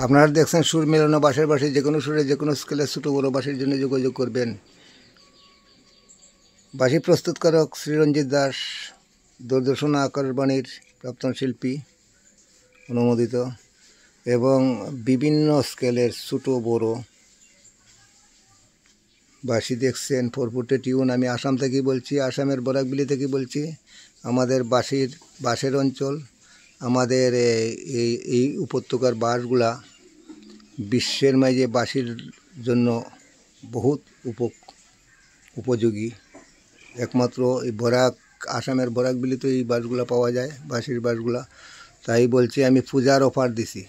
আপনারা দেখছেন সুর মেলানো বাঁশের বাঁশি, যে কোনো সুরে যে কোনো স্কেলে ছোটো বড়ো বাঁশির জন্য যোগাযোগ করবেন। বাঁশি প্রস্তুতকারক শ্রী রঞ্জিত দাস, দূরদর্শন আকাশবাণীর প্রাক্তন শিল্পী, অনুমোদিত, এবং বিভিন্ন স্কেলের ছোটো বড়ো বাঁশি দেখছেন। 440 টিউন। আমি আসাম থেকে বলছি, আসামের বরাকবিলি থেকে বলছি। আমাদের বাঁশের অঞ্চল, আমাদের এই উপত্যকার বাঁশগুলা বিশ্বের মাঝে বাঁশির জন্য বহুত উপযোগী। একমাত্র এই আসামের বরাকবিলিতে এই বাঁশগুলা পাওয়া যায়, বাঁশির বাঁশগুলা। তাই বলছি, আমি পূজার অফার দিছি,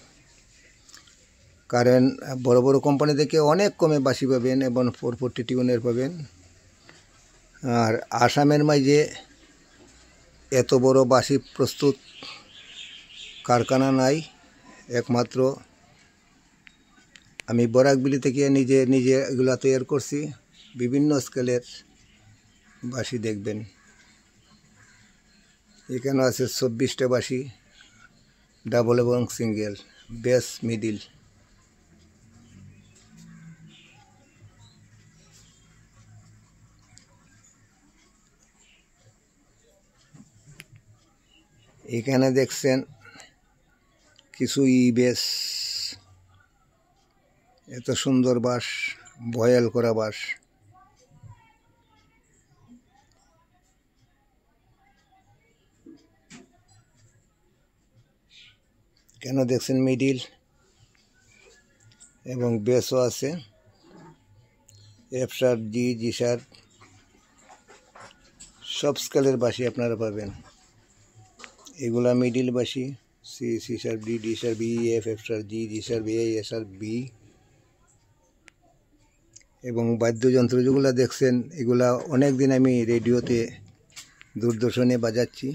কারণ বড় বড় কোম্পানি থেকে অনেক কমে বাঁশি পাবেন এবং 440 টিউনের পাবেন। আর আসামের মাঝে এত বড় বাঁশি প্রস্তুত কারখানা নাই, একমাত্র আমি বরাকবিলি থেকে নিজে এগুলা তৈরি করছি। বিভিন্ন স্কেলের বাঁশি দেখবেন। এখানে আছে 24টা বাঁশি, ডাবল এবং সিঙ্গেল, বেস, মিডিল। এখানে দেখছেন কিছু বেস, এত সুন্দর বাঁশ, বয়েল করা বাঁশ। কেন দেখছেন মিডিল এবং বেসও আছে, এফ শার্প, জি শার্প, সব স্কেলের বাঁশি আপনারা পাবেন। এগুলা মিডিল বাঁশি, সি শার্প, ডি শার্প, ই, এফ শার্প, জি শার্প, এ শার্প, বি। এবং বাদ্যযন্ত্র যেগুলো দেখছেন, এগুলা অনেক দিন আমি রেডিওতে, দূরদর্শনে বাজাচ্ছি।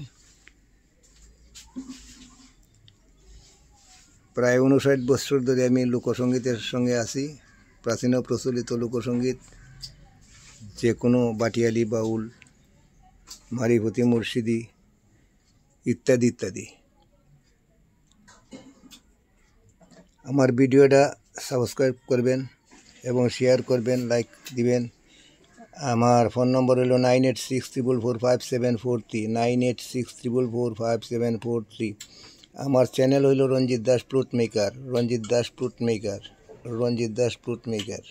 প্রায় 59 বছর ধরে আমি লোকসঙ্গীতের সঙ্গে আছি। প্রাচীন ও প্রচলিত লোকসঙ্গীত, যে কোনো বাটিয়ালি, বাউল, মারিফতি, মুর্শিদি ইত্যাদি ইত্যাদি। আমার ভিডিওটা সাবস্ক্রাইব করবেন এবং শেয়ার করবেন, লাইক দিবেন। আমার ফোন নম্বর হলো 9864454743, 9864454743। আমার চ্যানেল হইল রঞ্জিত দাস ফ্লুট মেকার।